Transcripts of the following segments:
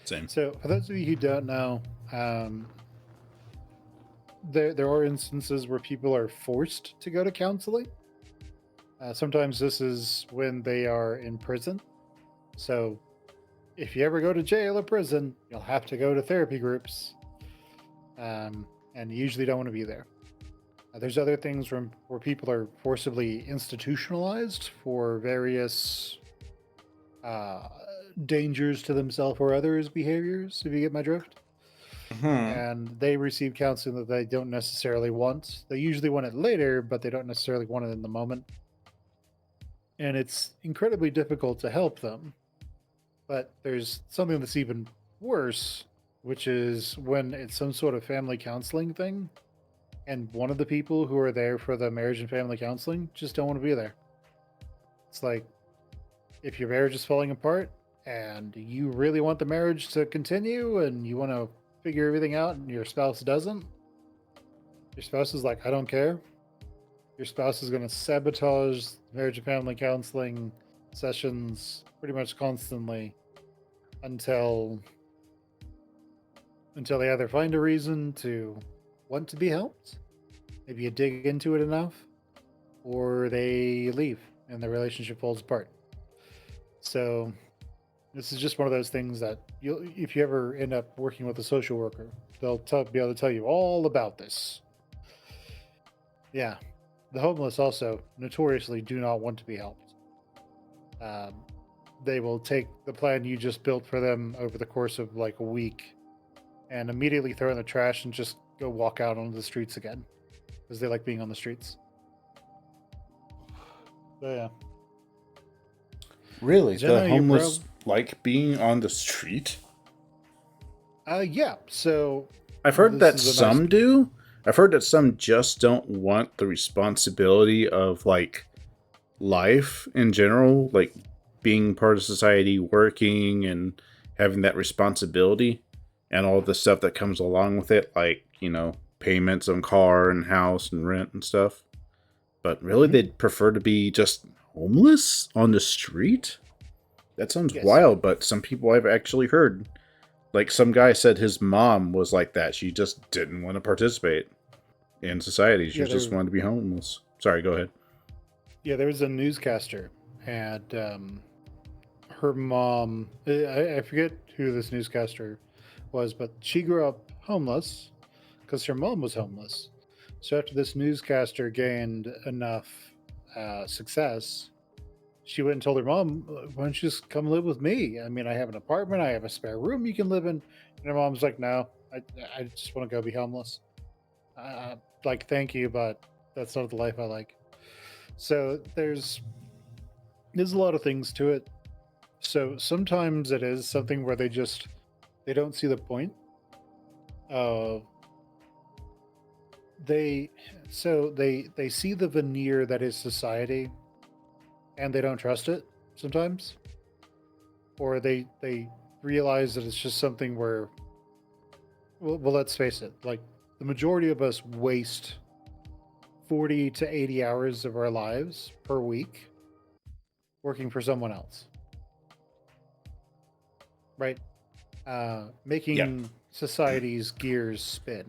Same. So, for those of you who don't know, um, there are instances where people are forced to go to counseling. Sometimes this is when they are in prison. So, if you ever go to jail or prison, you'll have to go to therapy groups, and you usually don't want to be there. There's other things where people are forcibly institutionalized for various uh, dangers to themselves or others' behaviors, if you get my drift. Hmm. And they receive counseling that they don't necessarily want. They usually want it later, but they don't necessarily want it in the moment. And it's incredibly difficult to help them. But there's something that's even worse, which is when it's some sort of family counseling thing, and one of the people who are there for the marriage and family counseling just don't want to be there. It's like, if your marriage is falling apart and you really want the marriage to continue and you want to figure everything out and your spouse doesn't, your spouse is like, I don't care. Your spouse is going to sabotage marriage and family counseling sessions pretty much constantly until they either find a reason to want to be helped, maybe you dig into it enough, or they leave and the relationship falls apart. So this is just one of those things that if you ever end up working with a social worker, they'll be able to tell you all about this. Yeah, the homeless also notoriously do not want to be helped. Um, they will take the plan you just built for them over the course of like a week and immediately throw it in the trash and just go walk out onto the streets again because they like being on the streets. So, yeah. Really, the Jenna, you homeless probably. like being on the street? Yeah. So I've heard this that is a nice. some do. I've heard that some just don't want the responsibility of like life in general, like being part of society, working and having that responsibility and all the stuff that comes along with it, like, payments on car and house and rent and stuff. But really, Mhm. they'd prefer to be just homeless on the street? That sounds Yes. wild, but some people I've actually heard. Like, some guy said his mom was like that. She just didn't want to participate in society. She Yeah. just wanted to be homeless. Sorry, go ahead. There was a newscaster, and her mom. I forget who this newscaster was, but she grew up homeless because her mom was homeless. So after this newscaster gained enough success, she went and told her mom, "Why don't you just come live with me? I mean, I have an apartment, I have a spare room you can live in." And her mom's like, "No, I just want to go be homeless. Like, thank you, but that's not the life I like." So there's a lot of things to it. So sometimes it is something where they don't see the point of they they see the veneer that is society and they don't trust it sometimes, or they realize that it's just something where, well, let's face it, like the majority of us waste 40 to 80 hours of our lives per week working for someone else, right? Yeah. Making society's gears spin,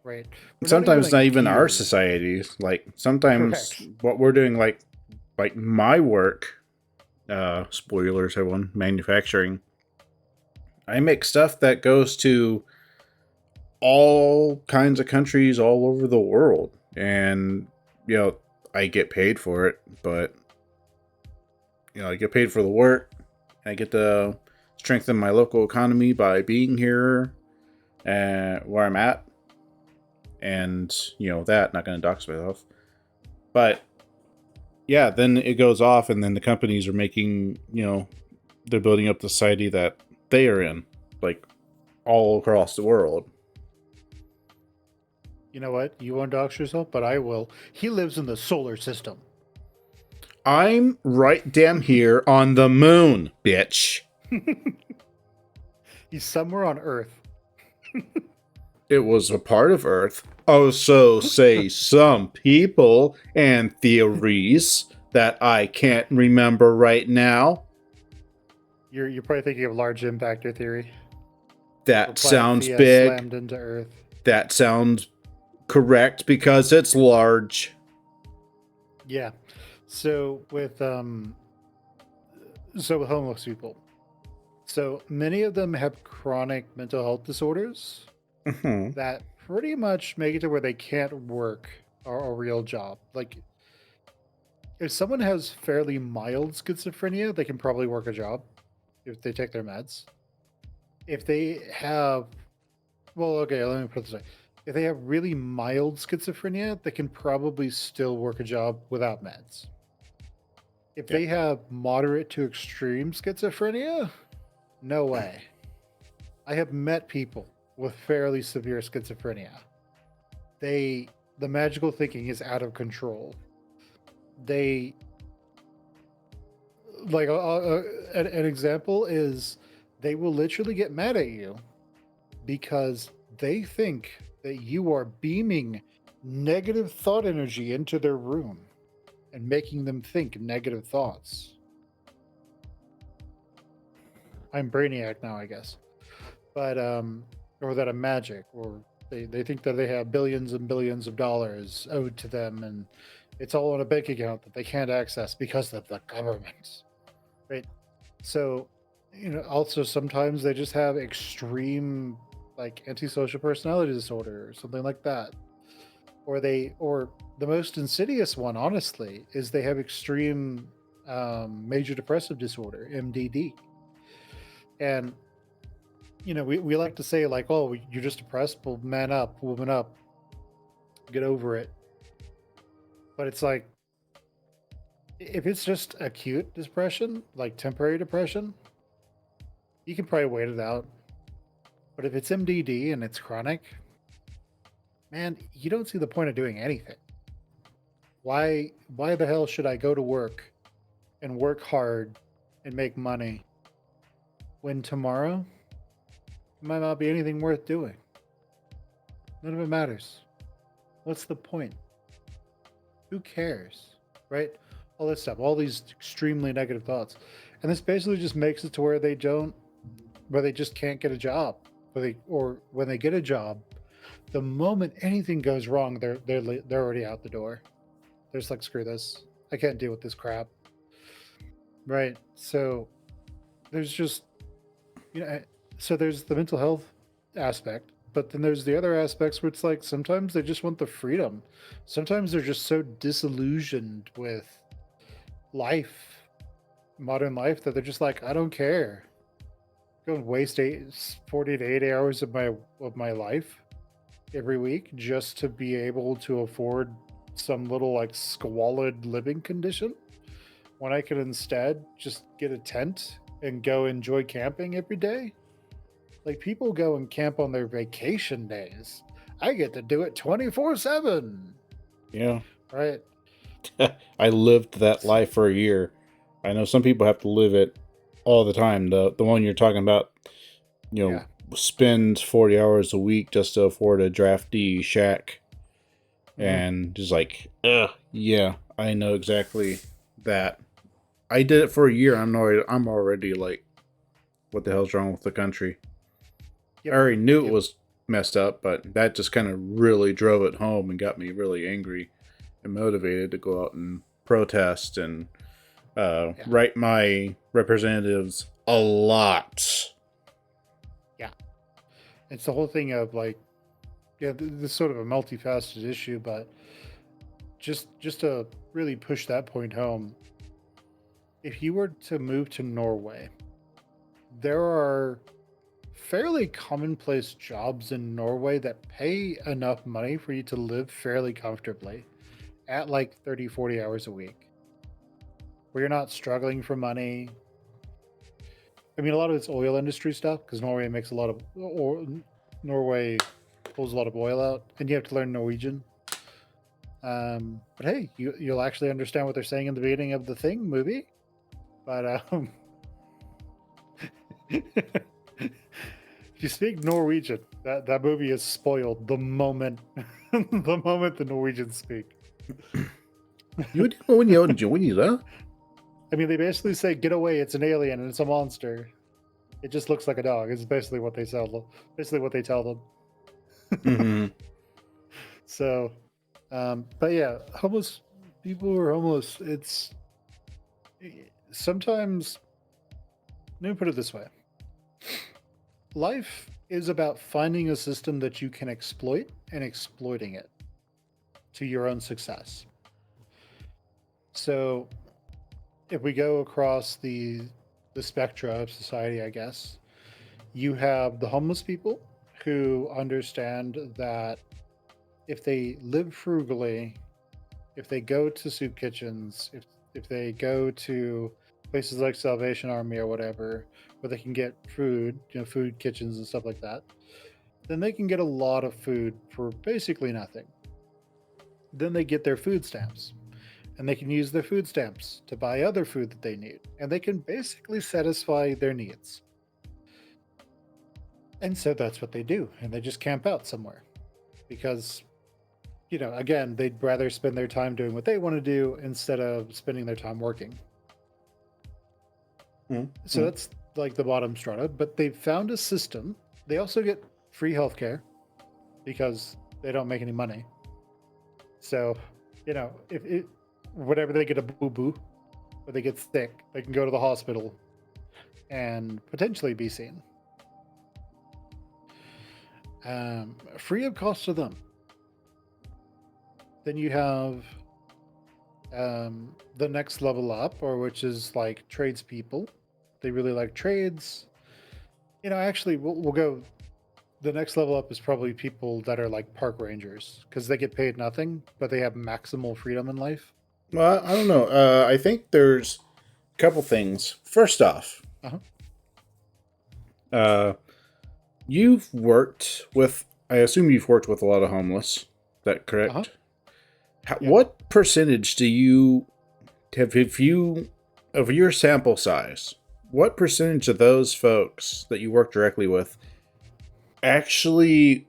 right? We're not even Sometimes not like even our gears. society. Like, sometimes Correct. what we're doing, like my work, spoilers, everyone, manufacturing, I make stuff that goes to all kinds of countries all over the world. And, I get paid for it, but, I get paid for the work. I get to strengthen my local economy by being here where I'm at. And, that, not going to dox myself. But, yeah, then it goes off, and then the companies are making, they're building up the society that they are in, like, all across the world. You know what? You won't dox yourself, but I will. He lives in the solar system. I'm right damn here on the moon, bitch. He's somewhere on Earth. It was a part of Earth. Oh, so say some people and theories that I can't remember right now. You're probably thinking of large impactor theory. Or That Planet sounds Thea big. slammed into Earth. That sounds correct because it's large. Yeah. So with homeless people. So many of them have chronic mental health disorders Hmm. that pretty much make it to where they can't work a real job. Like if someone has fairly mild schizophrenia, they can probably work a job if they take their meds. If they have, well, okay, let me put it this way. If they have really mild schizophrenia, they can probably still work a job without meds. If Yeah. they have moderate to extreme schizophrenia, no way. I have met people with fairly severe schizophrenia. They, the magical thinking is out of control. They, like, an example is they will literally get mad at you because they think that you are beaming negative thought energy into their room and making them think negative thoughts. I'm Brainiac now, I guess. But or that I'm magic, or they think that they have billions and billions of dollars owed to them and it's all in a bank account that they can't access because of the government. Right. So, also sometimes they just have extreme like antisocial personality disorder or something like that. Or the most insidious one, honestly, is they have extreme major depressive disorder, MDD. And we like to say like, oh, you're just depressed. Well, man up, woman up, get over it. But it's like, if it's just acute depression, like temporary depression, you can probably wait it out. But if it's MDD and it's chronic, man, you don't see the point of doing anything. Why the hell should I go to work and work hard and make money when tomorrow might not be anything worth doing? None of it matters. What's the point? Who cares? Right? All this stuff, all these extremely negative thoughts. And this basically just makes it to where they just can't get a job. Or when they get a job, the moment anything goes wrong, they're already out the door. They're just like, screw this. I can't deal with this crap. Right. So there's just you know so there's the mental health aspect, but then there's the other aspects where it's like sometimes they just want the freedom. Sometimes they're just so disillusioned with life, modern life, that they're just like, I don't care. Go and waste 40 to 80 hours of my life every week just to be able to afford some little like squalid living condition when I could instead just get a tent and go enjoy camping every day. Like people go and camp on their vacation days. I get to do it 24/7. Yeah. Right? I lived that So, life for a year. I know some people have to live it all the time. The one you're talking about, yeah. spend 40 hours a week just to afford a drafty shack, Mhm. and just like, ugh, yeah, I know exactly that. I did it for a year. I'm already like, what the hell's wrong with the country? I Yep. already knew it Yep. was messed up, but that just kind of really drove it home and got me really angry and motivated to go out and protest and Yeah. write my representatives a lot. Yeah. It's the whole thing of like, yeah, this is sort of a multifaceted issue, but just to really push that point home, if you were to move to Norway, there are fairly commonplace jobs in Norway that pay enough money for you to live fairly comfortably at like 30, 40 hours a week, where you're not struggling for money. I mean, a lot of it's oil industry stuff because Norway makes a lot of, or Norway pulls a lot of oil out, and you have to learn Norwegian. But hey, you'll actually understand what they're saying in the beginning of the Thing movie. But if you speak Norwegian, that movie is spoiled the moment the moment the Norwegians speak. You didn't know when you enjoy that? I mean, they basically say, "Get away! It's an alien and it's a monster." It just looks like a dog. It's basically what they sell them. Basically what they tell them. Hmm. So, but yeah, homeless people who are homeless. It's sometimes. Let me put it this way: life is about finding a system that you can exploit and exploiting it to your own success. So, if we go across the spectra of society, I guess you have the homeless people who understand that if they live frugally, if they go to soup kitchens, if they go to places like Salvation Army or whatever, where they can get food, food kitchens and stuff like that, then they can get a lot of food for basically nothing. Then they get their food stamps, and they can use their food stamps to buy other food that they need, and they can basically satisfy their needs. And so that's what they do, and they just camp out somewhere because again, they'd rather spend their time doing what they want to do instead of spending their time working. So Hmm. that's like the bottom strata, but they found a system. They also get free healthcare because they don't make any money. So, if it, whenever they get a boo boo or they get sick, they can go to the hospital and potentially be seen. Free of cost to them. Then you have the next level up, or which is like tradespeople. They really like trades. Actually, we'll go. The next level up is probably people that are like park rangers because they get paid nothing, but they have maximal freedom in life. Well, I don't know. I think there's a couple things. First off, Uh huh. uh, you've worked with. I assume you've worked with a lot of homeless. Is that Uh huh. correct? Yep. What percentage do you have? If you of your sample size, what percentage of those folks that you work directly with actually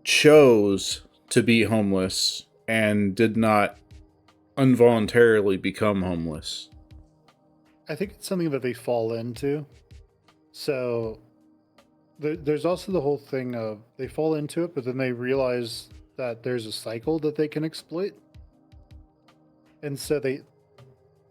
chose to be homeless and did not involuntarily become homeless? I think it's something that they fall into. So there's also the whole thing of they fall into it, but then they realize that there's a cycle that they can exploit, and so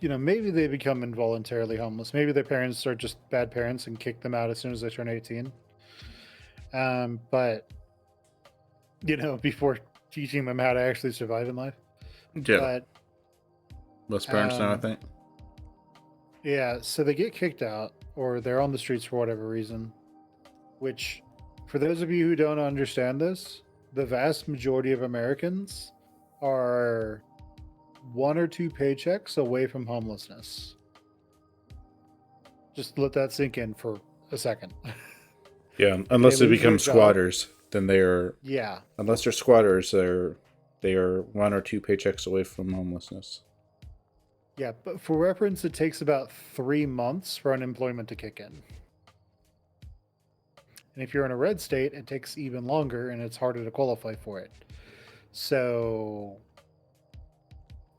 maybe they become involuntarily homeless. Maybe their parents are just bad parents and kick them out as soon as they turn 18. But before teaching them how to actually survive in life. Yeah, But most parents now, I um, think. yeah, so they get kicked out or they're on the streets for whatever reason. Which, for those of you who don't understand this, the vast majority of Americans are one or two paychecks away from homelessness. Just let that sink in for a second. Yeah, If they unless they lose their become job, squatters, then they are. yeah, Unless they're squatters, they are one or two paychecks away from homelessness. yeah. But for reference, it takes about 3 months for unemployment to kick in. And if you're in a red state, it takes even longer and it's harder to qualify for it. So,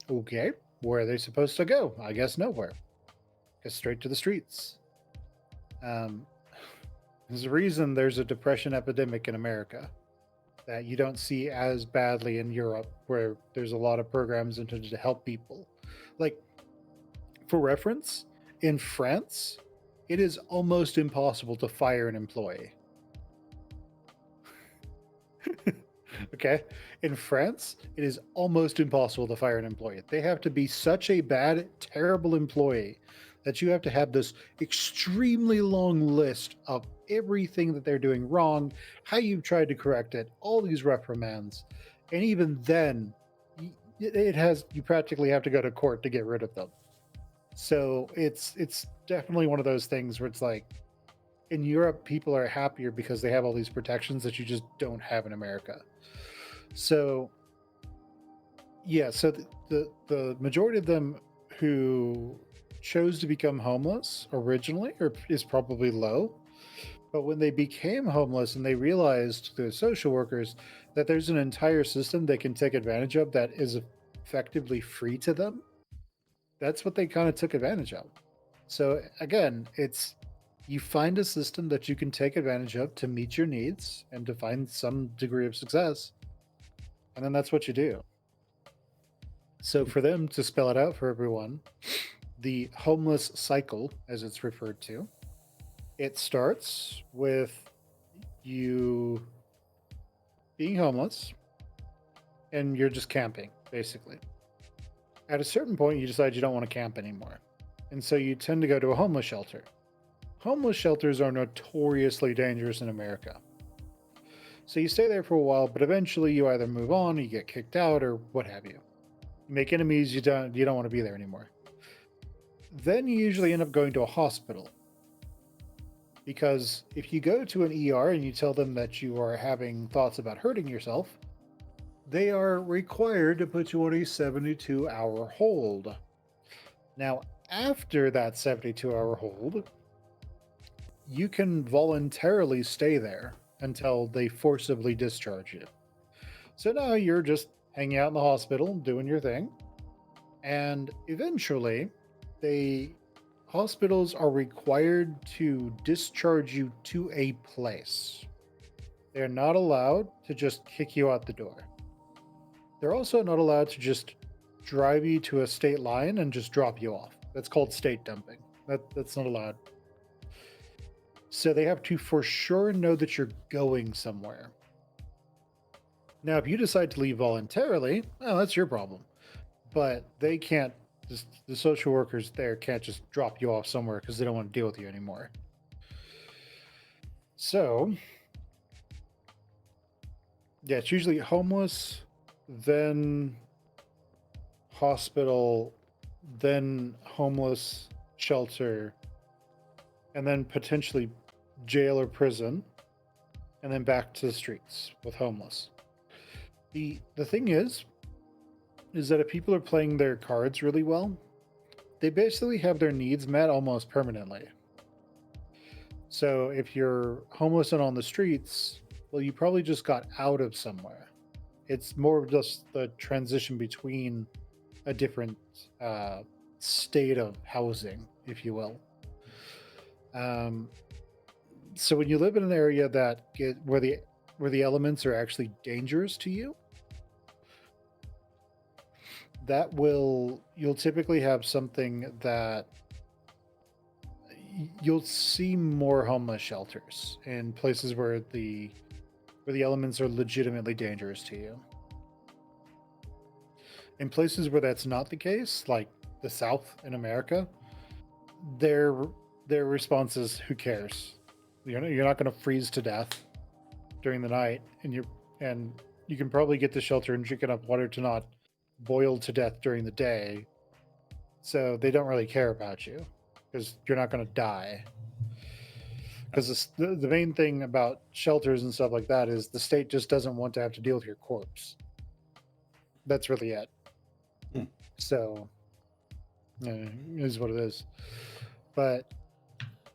okay, where are they supposed to go? I guess nowhere. Guess straight to the streets. Um, there's a reason there's a depression epidemic in America that you don't see as badly in Europe, where there's a lot of programs intended to help people. Like, for reference, in France, it is almost impossible to fire an employee. Okay? In France, it is almost impossible to fire an employee. They have to be such a bad, terrible employee that you have to have this extremely long list of everything that they're doing wrong, how you've tried to correct it, all these reprimands. And even then, you practically have to go to court to get rid of them. So it's definitely one of those things where it's like in Europe, people are happier because they have all these protections that you just don't have in America. So yeah, so the majority of them who chose to become homeless originally is probably low. But when they became homeless and they realized through social workers that there's an entire system they can take advantage of that is effectively free to them, that's what they kind of took advantage of. So again, it's You find a system that you can take advantage of to meet your needs and to find some degree of success, and then that's what you do. So for them to spell it out for everyone, the homeless cycle, as it's referred to, it starts with you being homeless and you're just camping, basically. At a certain point, you decide you don't want to camp anymore. And so you tend to go to a homeless shelter. Homeless shelters are notoriously dangerous in America. So you stay there for a while, but eventually you either move on, you get kicked out, or what have you. You make enemies, you don't want to be there anymore. Then you usually end up going to a hospital. Because if you go to an ER and you tell them that you are having thoughts about hurting yourself, they are required to put you on a 72-hour hold. Now, after that 72-hour hold, you can voluntarily stay there until they forcibly discharge you. So now you're just hanging out in the hospital, doing your thing, and eventually, they hospitals are required to discharge you to a place. They're not allowed to just kick you out the door. They're also not allowed to just drive you to a state line and just drop you off. That's called state dumping. That's not allowed. So they have to for sure know that you're going somewhere. Now, if you decide to leave voluntarily, well, that's your problem. But they can't, just, the social workers there can't just drop you off somewhere because they don't want to deal with you anymore. So, yeah, it's usually homeless, then hospital, then homeless shelter, and then potentially jail or prison, and then back to the streets with homeless. The thing is that if people are playing their cards really well, they basically have their needs met almost permanently. So if you're homeless and on the streets, well, you probably just got out of somewhere. It's more of just the transition between a different state of housing, if you will. Um, so when you live in an area where the elements are actually dangerous to you, you'll typically have something that you'll see more homeless shelters in places where the elements are legitimately dangerous to you. In places where that's not the case, like the South in America, their their response is who cares? You're not going to freeze to death during the night, and you can probably get the shelter and drink enough water to not boil to death during the day. So they don't really care about you because you're not going to die. Because the main thing about shelters and stuff like that is the state just doesn't want to have to deal with your corpse. That's really it. Hmm. So, yeah, it is what it is. But